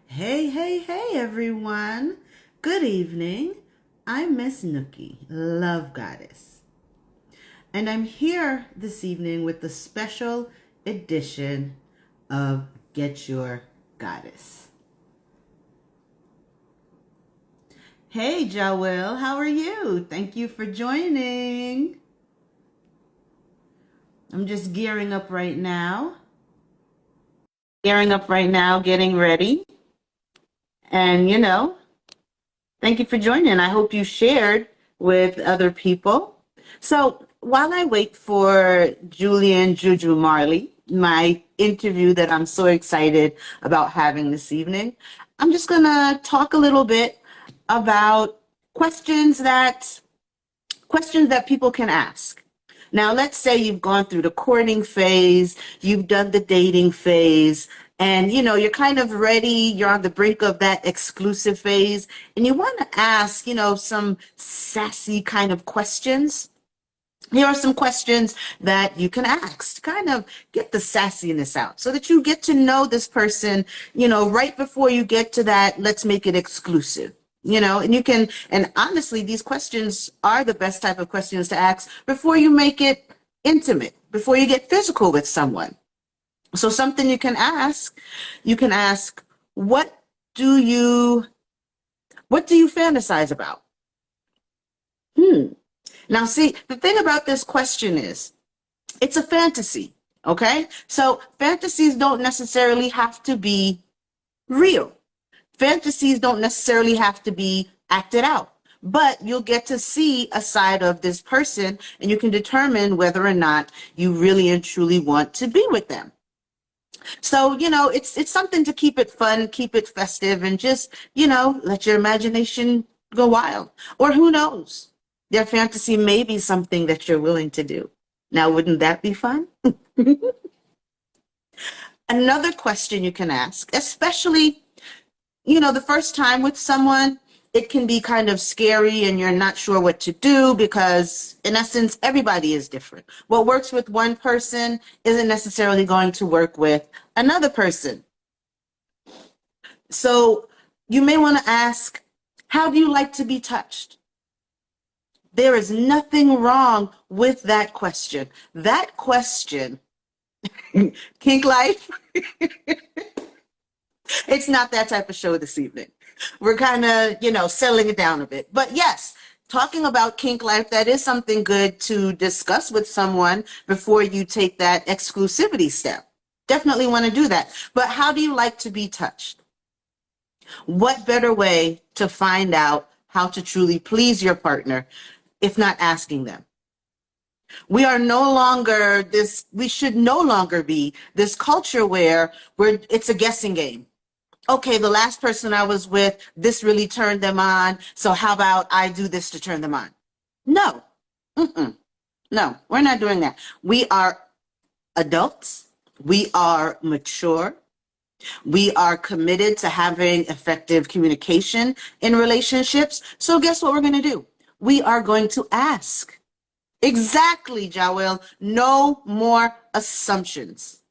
Hey, hey, hey, everyone. Good evening. I'm Miss Nookie, Love Goddess. And I'm here this evening with the special edition of Get Your Goddess. Hey, Joelle, how are you? Thank you for joining. I'm just gearing up right now. Getting ready. And, thank you for joining. I hope you shared with other people. So while I wait for Julian Juju Marley, my interview that I'm so excited about having this evening, I'm just going to talk a little bit about questions that questions that people can ask. Now, let's say you've gone through the courting phase, you've done the dating phase, and you're kind of ready, you're on the brink of that exclusive phase, and you want to ask, some sassy kind of questions. Here are some questions that you can ask to kind of get the sassiness out so that you get to know this person, right before you get to that, let's make it exclusive. And you can, and honestly, these questions are the best type of questions to ask before you make it intimate, before you get physical with someone. So something you can ask, what do you, what do you fantasize about? Now, see, the thing about this question is it's a fantasy, okay? So fantasies don't necessarily have to be real. Fantasies don't necessarily have to be acted out, but you'll get to see a side of this person and you can determine whether or not you really and truly want to be with them. So, it's something to keep it fun, keep it festive, and just, let your imagination go wild. Or who knows? Their fantasy may be something that you're willing to do. Now, wouldn't that be fun? Another question you can ask, especially the first time with someone, it can be kind of scary and you're not sure what to do because, in essence, everybody is different. What works with one person isn't necessarily going to work with another person. So you may want to ask, how do you like to be touched? There is nothing wrong with that question. That question, kink life, it's not that type of show this evening. We're kind of, settling it down a bit. But yes, talking about kink life, that is something good to discuss with someone before you take that exclusivity step. Definitely want to do that. But how do you like to be touched? What better way to find out how to truly please your partner if not asking them? We should no longer be this culture where it's a guessing game. Okay, the last person I was with, this really turned them on. So how about I do this to turn them on? No, no, we're not doing that. We are adults. We are mature. We are committed to having effective communication in relationships. So guess what we're going to do? We are going to ask. Exactly, Joel. No more assumptions.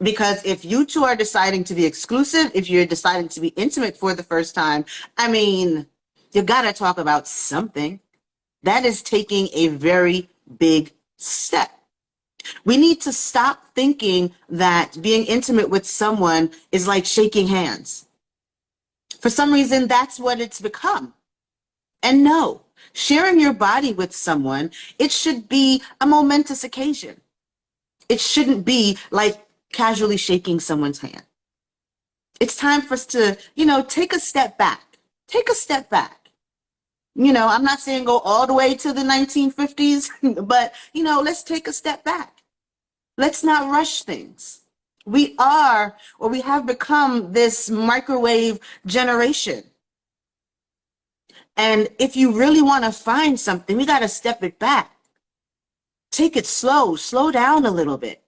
Because if you two are deciding to be exclusive, if you're deciding to be intimate for the first time, I mean, you got to talk about something. That is taking a very big step. We need to stop thinking that being intimate with someone is like shaking hands. For some reason, that's what it's become. And no, sharing your body with someone, it should be a momentous occasion. It shouldn't be like casually shaking someone's hand. It's time for us to, take a step back. Take a step back. I'm not saying go all the way to the 1950s, but, let's take a step back. Let's not rush things. We have become this microwave generation. And if you really want to find something, we got to step it back. Take it slow down a little bit.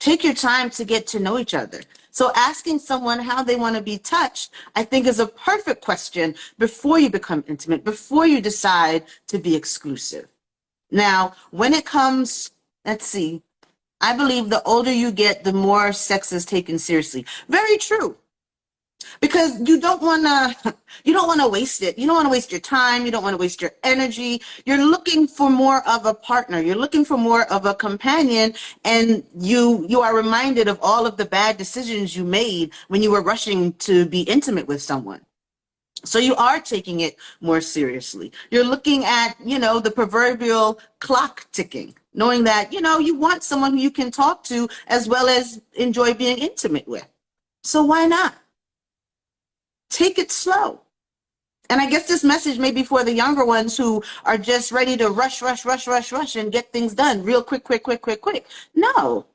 Take your time to get to know each other. So asking someone how they want to be touched, I think, is a perfect question before you become intimate, before you decide to be exclusive. Now, when it comes, let's see, I believe the older you get, the more sex is taken seriously. Very true. because you don't want to waste it. You don't want to waste your time. You don't want to waste your energy. You're looking for more of a partner. You're looking for more of a companion, and you are reminded of all of the bad decisions you made when you were rushing to be intimate with someone. So you are taking it more seriously. You're looking at, the proverbial clock ticking, knowing that, you want someone who you can talk to as well as enjoy being intimate with. So why not? Take it slow. And I guess this message may be for the younger ones who are just ready to rush and get things done real quick, quick, quick, quick, quick. No,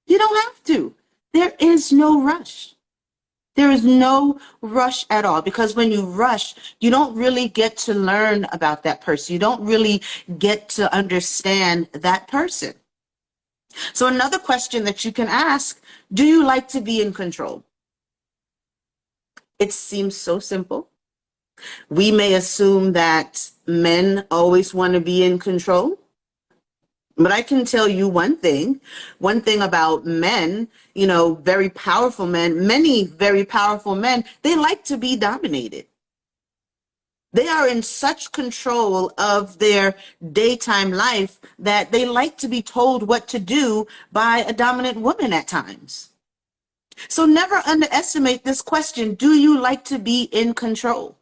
you don't have to. There is no rush. There is no rush at all, because when you rush, you don't really get to learn about that person. You don't really get to understand that person. So another question that you can ask, do you like to be in control? It seems so simple. We may assume that men always want to be in control. But I can tell you one thing about men, very powerful men, many very powerful men, they like to be dominated. They are in such control of their daytime life that they like to be told what to do by a dominant woman at times. So never underestimate this question. Do you like to be in control?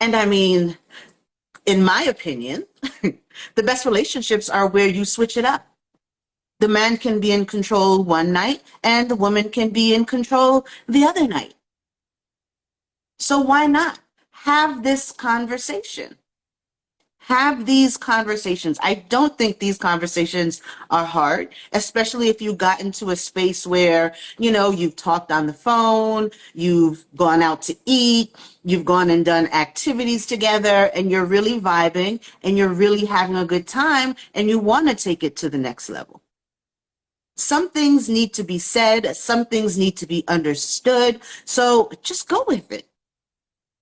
And I mean, in my opinion, the best relationships are where you switch it up. The man can be in control one night and the woman can be in control the other night. So why not have this conversation? Have these conversations. I don't think these conversations are hard, especially if you got into a space where, you've talked on the phone, you've gone out to eat, you've gone and done activities together, and you're really vibing and you're really having a good time and you want to take it to the next level. Some things need to be said, some things need to be understood. So just go with it.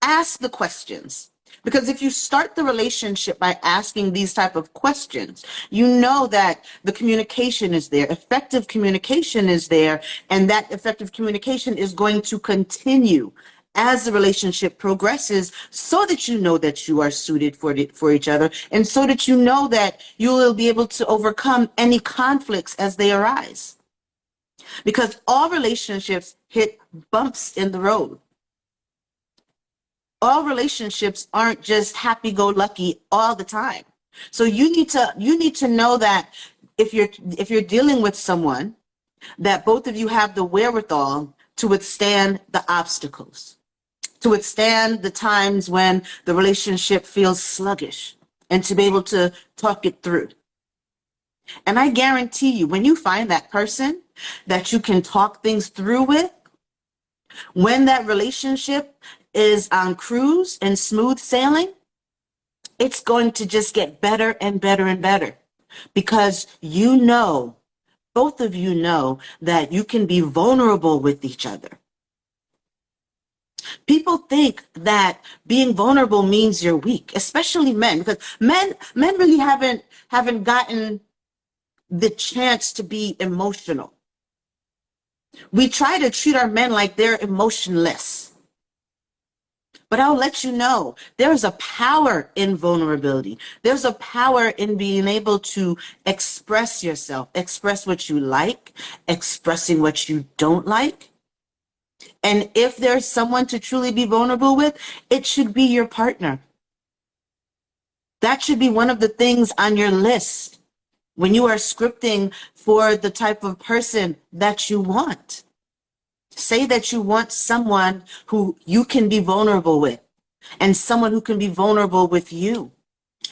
Ask the questions. Because if you start the relationship by asking these type of questions, you know that the communication is there, effective communication is there, and that effective communication is going to continue as the relationship progresses, so that you know that you are suited for each other, and so that you know that you will be able to overcome any conflicts as they arise. Because all relationships hit bumps in the road. All relationships aren't just happy-go-lucky all the time. So you need to know that if you're dealing with someone, that both of you have the wherewithal to withstand the obstacles, to withstand the times when the relationship feels sluggish, and to be able to talk it through. And I guarantee you, when you find that person that you can talk things through with, when that relationship is on cruise and smooth sailing, it's going to just get better and better and better, because both of you know that you can be vulnerable with each other. People think that being vulnerable means you're weak, especially men, because men really haven't gotten the chance to be emotional. We try to treat our men like they're emotionless. But I'll let you know, there's a power in vulnerability. There's a power in being able to express yourself, express what you like, expressing what you don't like. And if there's someone to truly be vulnerable with, it should be your partner. That should be one of the things on your list when you are scripting for the type of person that you want. Say that you want someone who you can be vulnerable with, and someone who can be vulnerable with you.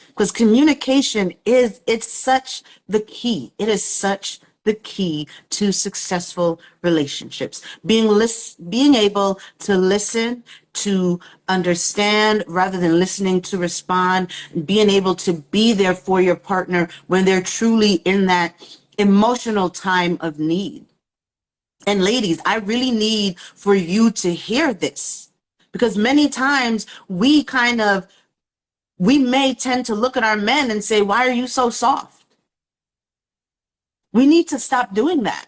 Because communication it's such the key. It is such the key to successful relationships. Being able to listen, to understand rather than listening to respond, being able to be there for your partner when they're truly in that emotional time of need. And ladies, I really need for you to hear this, because many times we may tend to look at our men and say, why are you so soft? We need to stop doing that.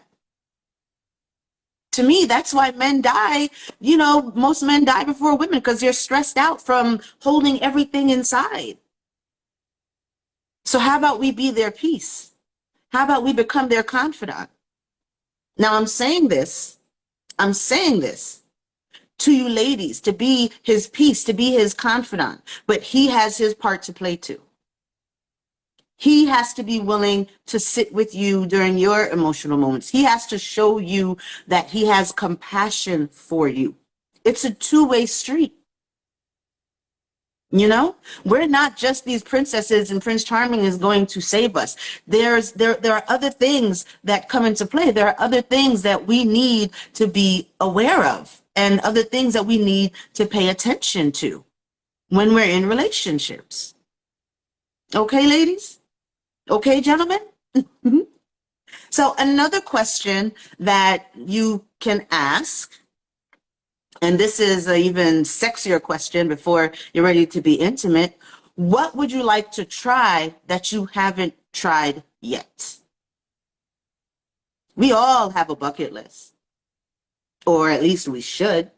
To me, that's why men die. You know, most men die before women because they're stressed out from holding everything inside. So how about we be their peace? How about we become their confidant? Now I'm saying this to you ladies, to be his peace, to be his confidant, but he has his part to play too. He has to be willing to sit with you during your emotional moments. He has to show you that he has compassion for you. It's a two-way street. You know, we're not just these princesses and Prince Charming is going to save us. There are other things that come into play. There are other things that we need to be aware of and other things that we need to pay attention to when we're in relationships. Okay, ladies? Okay, gentlemen? So another question that you can ask, and this is an even sexier question before you're ready to be intimate, what would you like to try that you haven't tried yet? We all have a bucket list, or at least we should.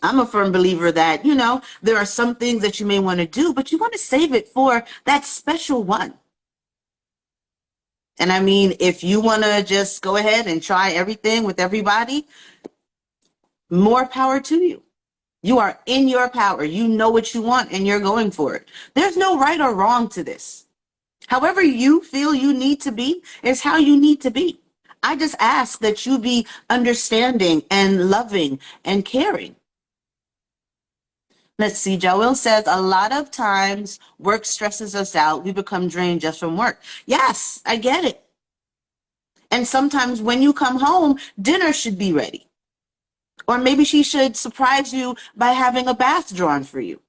I'm a firm believer that, you know, there are some things that you may want to do, but you want to save it for that special one. And I mean, if you want to just go ahead and try everything with everybody, more power to you. You are in your power. You know what you want and you're going for it. There's no right or wrong to this. However you feel you need to be is how you need to be. I just ask that you be understanding and loving and caring. Let's see, Joel says, a lot of times work stresses us out. We become drained just from work. Yes, I get it. And sometimes when you come home, dinner should be ready. Or maybe she should surprise you by having a bath drawn for you.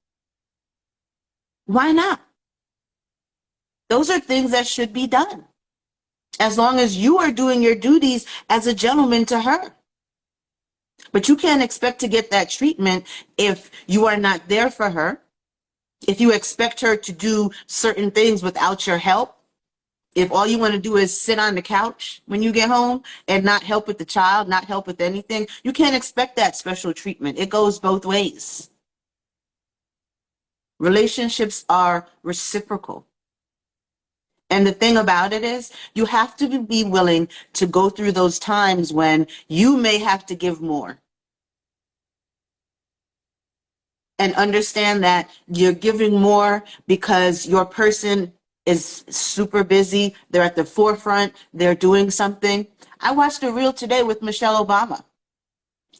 Why not? Those are things that should be done, as long as you are doing your duties as a gentleman to her. But you can't expect to get that treatment if you are not there for her, if you expect her to do certain things without your help, if all you want to do is sit on the couch when you get home and not help with the child, not help with anything. You can't expect that special treatment. It goes both ways. Relationships are reciprocal. And the thing about it is, you have to be willing to go through those times when you may have to give more. And understand that you're giving more because your person is super busy. They're at the forefront. They're doing something. I watched a reel today with Michelle Obama.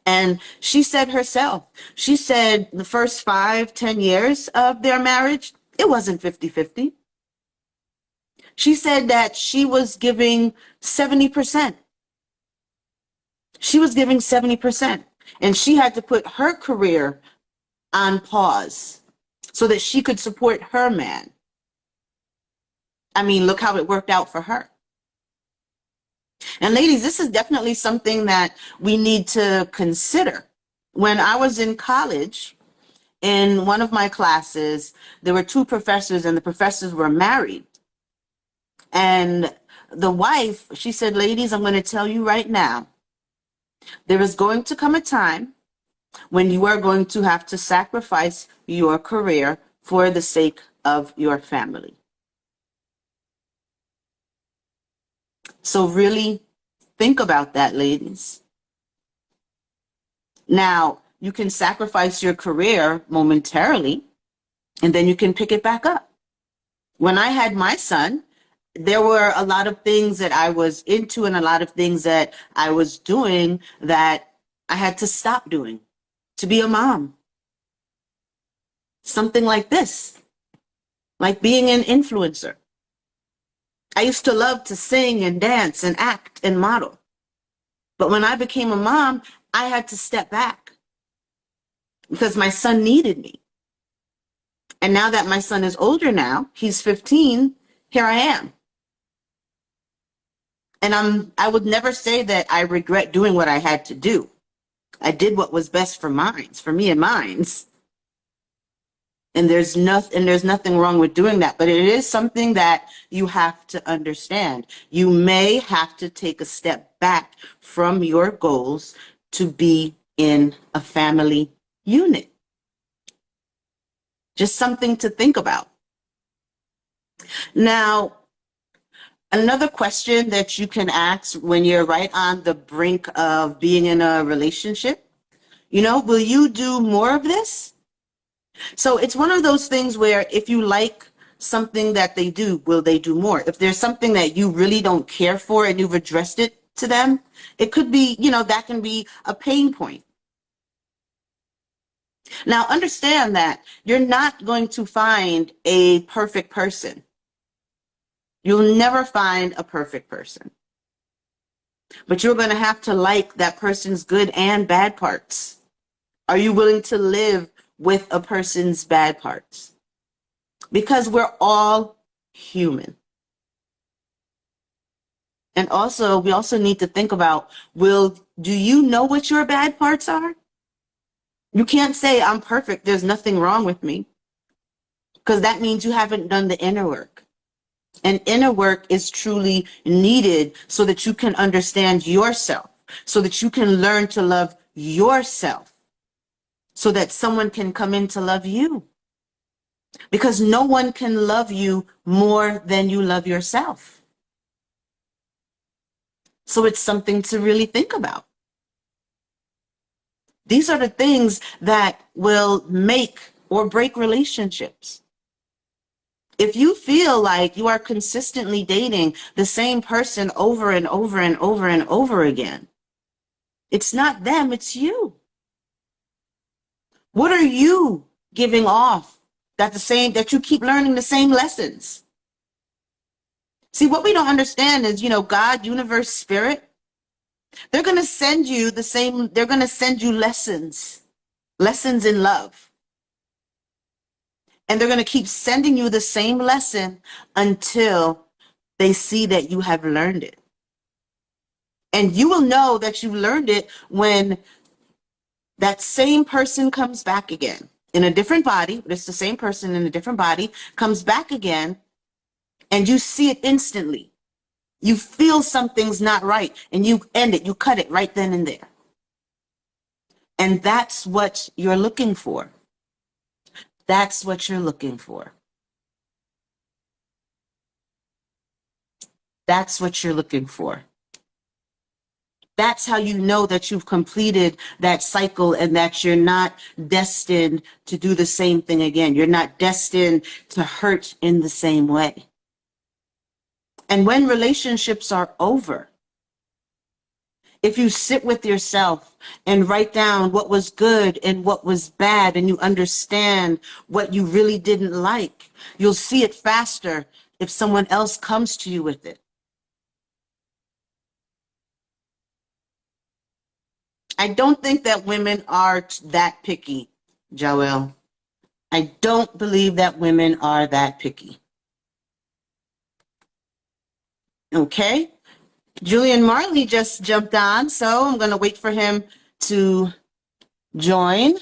And she said herself, she said the first 5-10 years of their marriage, it wasn't 50-50. She said that she was giving 70%. She was giving 70%. And she had to put her career on pause so that she could support her man. I mean, look how it worked out for her. And ladies, this is definitely something that we need to consider. When I was in college, in one of my classes, there were 2 professors and the professors were married. And the wife, she said, ladies, I'm going to tell you right now, there is going to come a time when you are going to have to sacrifice your career for the sake of your family. So really think about that, ladies. Now, you can sacrifice your career momentarily, and then you can pick it back up. When I had my son, there were a lot of things that I was into and a lot of things that I was doing that I had to stop doing to be a mom. Something like this, like being an influencer. I used to love to sing and dance and act and model. But when I became a mom, I had to step back because my son needed me. And now that my son is older now, he's 15, here I am. And I would never say that I regret doing what I had to do. I did what was best for me and mines. And there's nothing wrong with doing that, but it is something that you have to understand. You may have to take a step back from your goals to be in a family unit. Just something to think about. Now, another question that you can ask when you're right on the brink of being in a relationship, will you do more of this? So it's one of those things where if you like something that they do, will they do more? If there's something that you really don't care for and you've addressed it to them, it could be, that can be a pain point. Now, understand that you're not going to find a perfect person. You'll never find a perfect person. But you're going to have to like that person's good and bad parts. Are you willing to live with a person's bad parts? Because we're all human. And also, we also need to think about, do you know what your bad parts are? You can't say, I'm perfect, there's nothing wrong with me. Because that means you haven't done the inner work. And inner work is truly needed so that you can understand yourself, so that you can learn to love yourself, so that someone can come in to love you. Because no one can love you more than you love yourself. So it's something to really think about. These are the things that will make or break relationships. If you feel like you are consistently dating the same person over and over and over and over again, it's not them, it's you. What are you giving off that you keep learning the same lessons? See, what we don't understand is, God, universe, spirit, they're going to send you lessons in love. And they're going to keep sending you the same lesson until they see that you have learned it. And you will know that you learned it when that same person comes back again in a different body. But it's the same person in a different body, comes back again, and you see it instantly. You feel something's not right, and you end it. You cut it right then and there. And that's what you're looking for. That's what you're looking for. That's what you're looking for. That's how you know that you've completed that cycle and that you're not destined to do the same thing again. You're not destined to hurt in the same way. And when relationships are over, if you sit with yourself and write down what was good and what was bad, and you understand what you really didn't like, you'll see it faster if someone else comes to you with it. I don't think that women are that picky, Joelle. I don't believe that women are that picky. Okay. Julian Marley just jumped on, so I'm going to wait for him to join.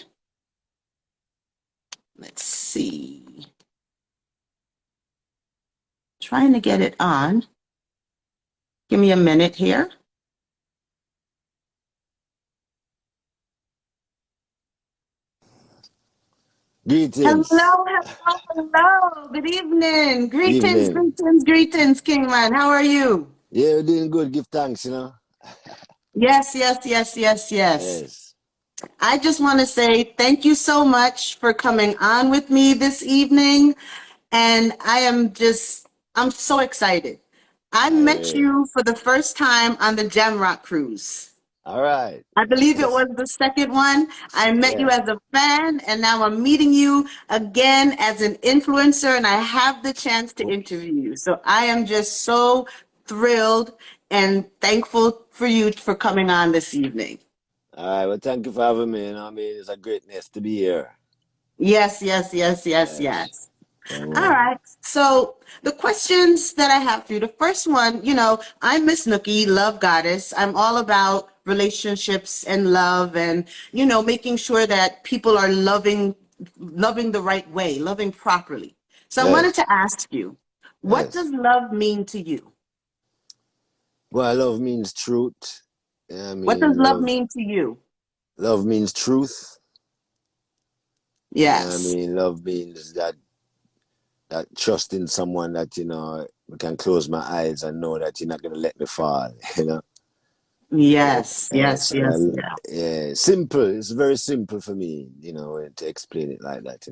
Let's see. Trying to get it on. Give me a minute here. Greetings. Hello. Good evening. Evening. Greetings, Kingman. How are you? Yeah, we're doing good. Give thanks, Yes. Yes. I just want to say thank you so much for coming on with me this evening. And I'm so excited. I met you for the first time on the Jamrock Cruise. All right. I believe it was the second one. I met you as a fan, and now I'm meeting you again as an influencer, and I have the chance to interview you. So I am just so thrilled and thankful for you for coming on this evening. All right. Well, thank you for having me. It's a greatness to be here. Yes. All right. So the questions that I have for you, the first one, I'm Miss Nookie, love goddess. I'm all about relationships and love and, making sure that people are loving loving the right way, loving properly. So I wanted Yes, to ask you, what yes. does love mean to you? Well, love means truth. Yeah, I What does mean, love mean to you? love means truth. Yeah, I Yes. mean, love means that trust in someone that, I can close my eyes and know that you're not gonna let me fall, you know. Yes, yes, Yes, yes, yes. yeah, simple. It's very simple for me, to explain it like that,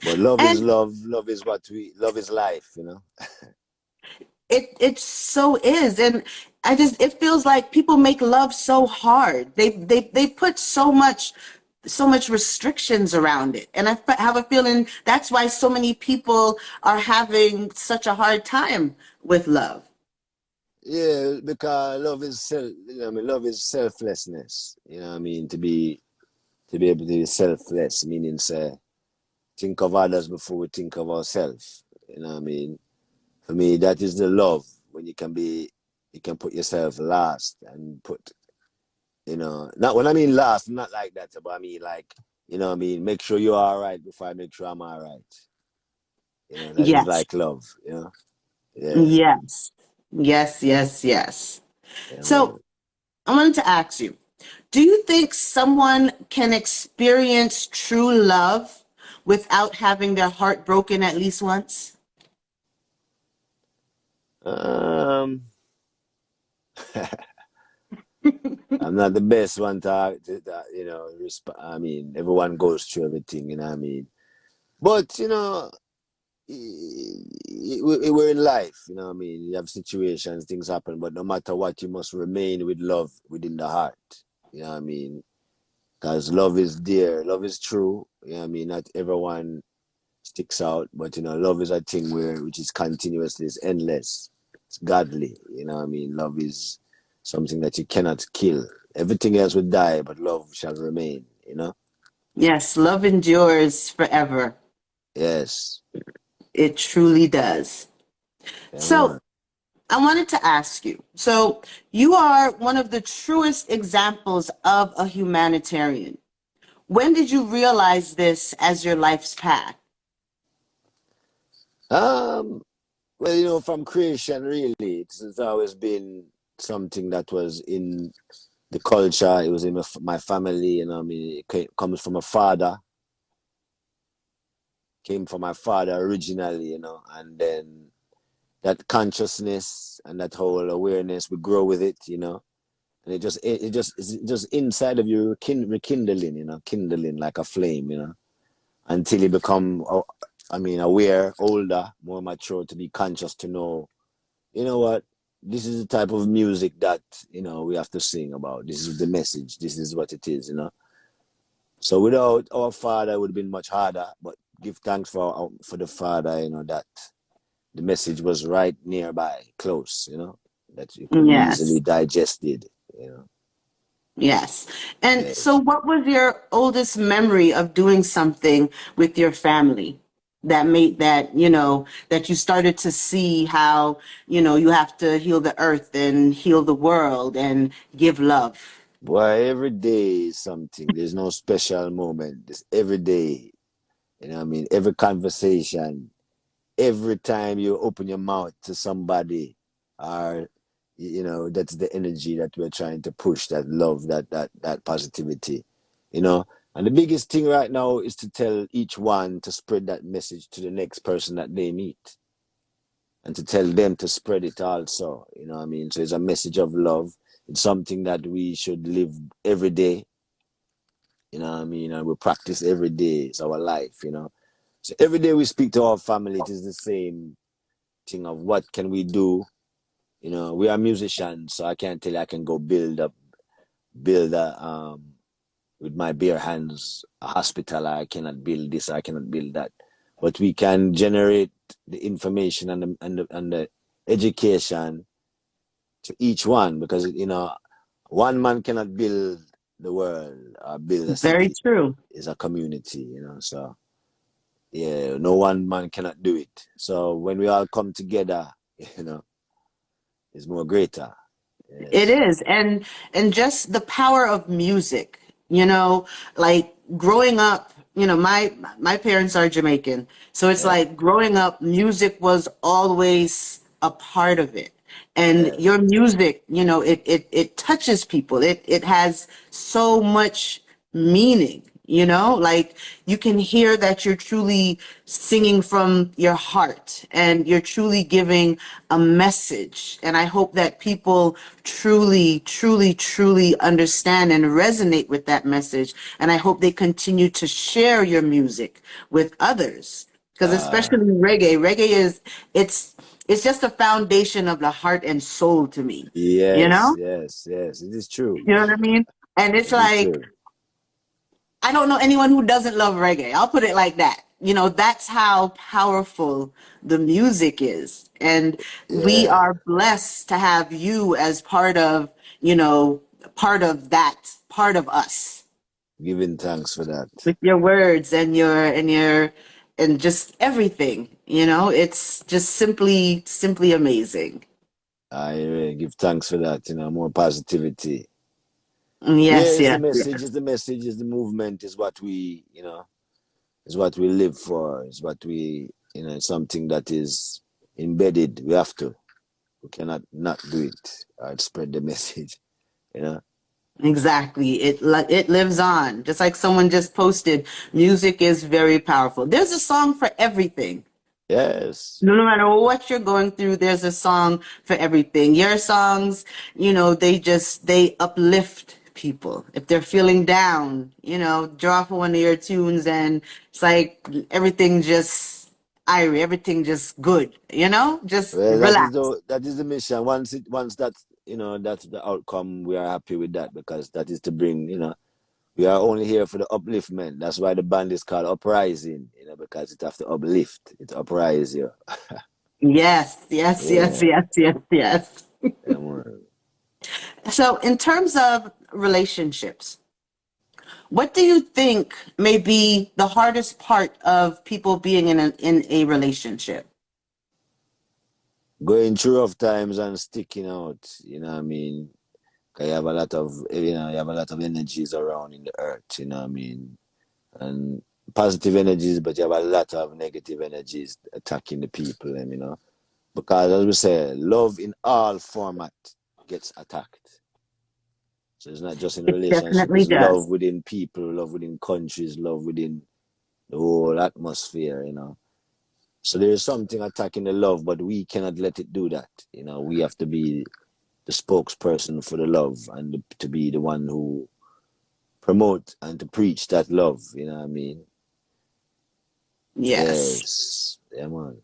But love is And love. Love is life. it so is. And it feels like people make love so hard. They put so much restrictions around it. And have a feeling that's why so many people are having such a hard time with love. Yeah, because love is love is selflessness. I mean, to be able to be selfless, meaning say think of others before we think of ourselves. What I mean? For me, that is the love when you can put yourself last and put, not when I mean last, not like that, but I mean like, what I mean, make sure you're all right before I make sure I'm all right. That is Yes, like love. Yeah, yes, yes, yes, yes. yeah, So man. I wanted to ask you, do you think someone can experience true love without having their heart broken at least once? Um, I'm not the best one I mean, everyone goes through everything, what I mean. But, we're in life, what I mean. You have situations, things happen, but no matter what, you must remain with love within the heart, what I mean. Because love is there, love is true, what I mean. Not everyone sticks out, but, love is a thing which is continuously, it's endless, it's godly, what I mean. Love is something that you cannot kill. Everything else will die, but love shall remain. Yes, love endures forever. Yes, It truly does. yeah, So man. I wanted to ask you, so you are one of the truest examples of a humanitarian. When did you realize this as your life's path? Um, well, from creation, really, it's always been something that was in the culture. It was in my family, I mean, comes from a father, came from my father originally, and then that consciousness and that whole awareness, we grow with it. And it's just inside of you, rekindling, kindling like a flame, until you become, I mean, aware, older, more mature, to be conscious, to know, you know what, this is the type of music that, we have to sing about. This is the message. This is what it is. So without our father, it would have been much harder. But give thanks for the father, that the message was right nearby, close, that you could Yes. easily digest it. Yes. And so Yes. what was your oldest memory of doing something with your family that made that you started to see how, you have to heal the earth and heal the world and give love? Boy, every day is something. There's no special moment. It's every day. You know what I mean? Every conversation, every time you open your mouth to somebody, or that's the energy that we're trying to push, that love, that positivity. You know? And the biggest thing right now is to tell each one to spread that message to the next person that they meet, and to tell them to spread it also. You know what I mean? So it's a message of love. It's something that we should live every day. You know what I mean? And we practice every day. It's our life. So every day we speak to our family, it is the same thing of what can we do. We are musicians, so I can't tell you I can go build with my bare hands a hospital. I cannot build this, I cannot build that. But we can generate the information and the education to each one, because one man cannot build the world or build a Very city. true. It's a community. So yeah, no one man cannot do it. So when we all come together, you know, it's more greater. It Yes. is. And just the power of music, like growing up. my parents are Jamaican. So it's Yeah, like growing up, music was always a part of it. And yeah. your music, it touches people. It has so much meaning, like you can hear that you're truly singing from your heart and you're truly giving a message. And I hope that people truly, truly, truly understand and resonate with that message. And I hope they continue to share your music with others. Because Uh, especially reggae it's just a foundation of the heart and soul to me. You yes, know? yes, yes. It is true. You know what I mean? And it's It is like true. I don't know anyone who doesn't love reggae. I'll put it like that. That's how powerful the music is. And we Yeah. are blessed to have you as part of us Giving thanks for that. with your words and and just everything. It's just simply amazing. I give thanks for that. More positivity. Yeah, Yes, it's the yes, message. yes. It's the message. It's the movement. Is what we, is what we live for. Is what we, it's something that is embedded. We have to. We cannot not do it or spread the message. You know. Exactly. It lives on. Just like someone just posted, music is very powerful. There's a song for everything. Yes. No matter what you're going through, there's a song for everything. Your songs, they uplift people. If they're feeling down, drop one of your tunes and it's like everything just irie, everything just good, just Well, relax. that is the mission. Once that's that's the outcome, we are happy with that because that is to bring we are only here for the upliftment. That's why the band is called Uprising, because it have to uplift, it uprise you. Yes, yes, yes, Yeah, yes, yes, yes. yeah, man. So in terms of relationships, what do you think may be the hardest part of people being in a relationship? Going through rough times and sticking out. You know what I mean? 'Cause you have a lot of you have a lot of energies around in the earth. You know what I mean? And positive energies, but you have a lot of negative energies attacking the people. And because as we say, love in all format gets attacked. So it's not just in a It relationship, definitely it's love does. within people, love within countries, love within the whole atmosphere. So there is something attacking the love, but we cannot let it do that. We have to be the spokesperson for the love and to be the one who promote and to preach that love. You know what I mean? Yes. Yes. Yeah, man.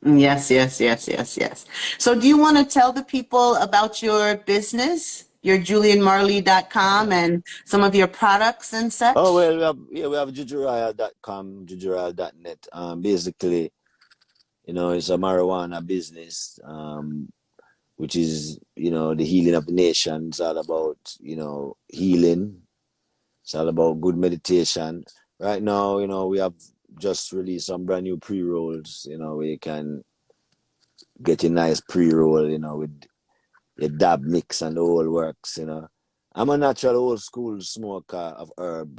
Yes, yes, yes, yes, yes. So do you want to tell the people about your business, your julianmarley.com and some of your products and Oh such? well, we have jujuroyal.com, jujuroyal.net. Basically, it's a marijuana business. Which is the healing of the nation. It's all about healing. It's all about good meditation. Right now, we have just released some brand new pre rolls. Where you can get a nice pre roll. With your dab mix and the whole works. I'm a natural old school smoker of herb.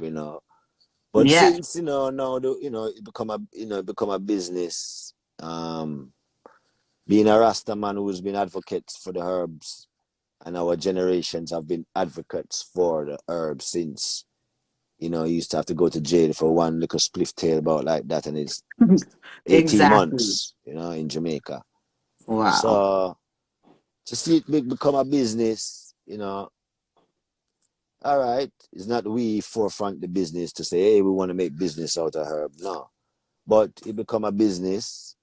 But Yes. since now it become a business. Being a Rasta man who's been advocates for the herbs, and our generations have been advocates for the herbs since you used to have to go to jail for one little spliff tail about like that, and it's 18 Exactly. months in Jamaica. Wow. So to see it become a business, all right, it's not we forefront the business to say, hey, we want to make business out of herb. No, but it become a business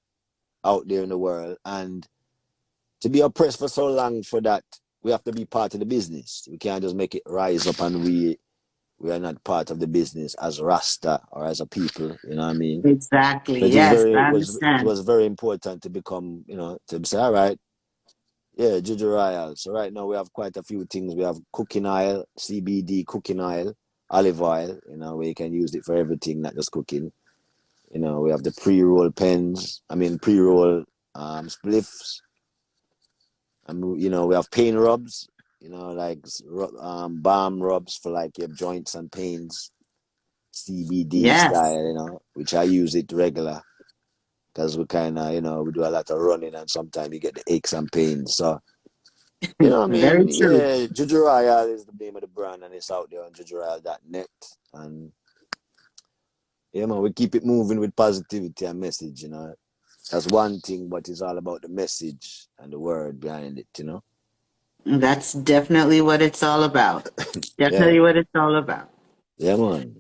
out there in the world, and to be oppressed for so long for that, we have to be part of the business. We can't just make it rise up and we are not part of the business as Rasta or as a people. You know what I mean? Exactly. So Yes, I it understand. was very important to become to say all right, yeah, Juju Royal. So right now we have quite a few things. We have cooking oil, CBD cooking oil, olive oil. Where you can use it for everything, not just cooking. We have the pre-roll pens. I mean pre-roll spliffs. And we have pain rubs. Like balm rubs for like your joints and pains. CBD Yes. style, which I use it regular because we kind of, we do a lot of running and sometimes you get the aches and pains. So, I Very mean, true. yeah, Juju Royale is the name of the brand and it's out there on jujuroyale.net. And yeah, man, we keep it moving with positivity and message. That's one thing, but it's all about the message and the word behind it. That's definitely what it's all about. Yeah, Definitely what it's all about. yeah, man.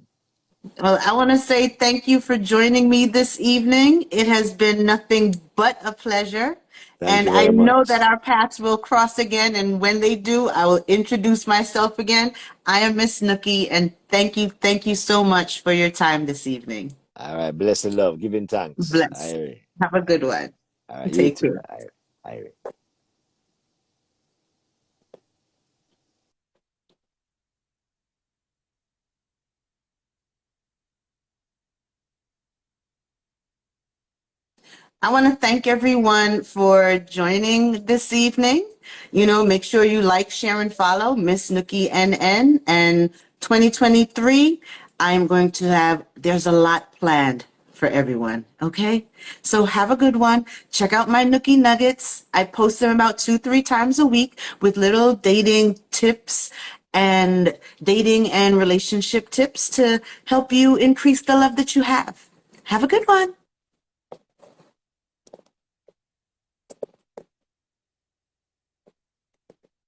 Well, I want to say thank you for joining me this evening. It has been nothing but a pleasure. Thank And you I very know that much. our paths will cross again. And when they do, I will introduce myself again. I am Miss Nookie, and thank you so much for your time this evening. All right, blessed love, giving thanks. Bless. All Have a good one. right, you Take too. care. All right. I want to thank everyone for joining this evening. Make sure you like, share, and follow Miss Nookie NN. And 2023, I'm going to there's a lot planned for everyone. Okay? So have a good one. Check out my Nookie Nuggets. I post them about 2-3 times a week with little dating tips and dating and relationship tips to help you increase the love that you have. Have a good one.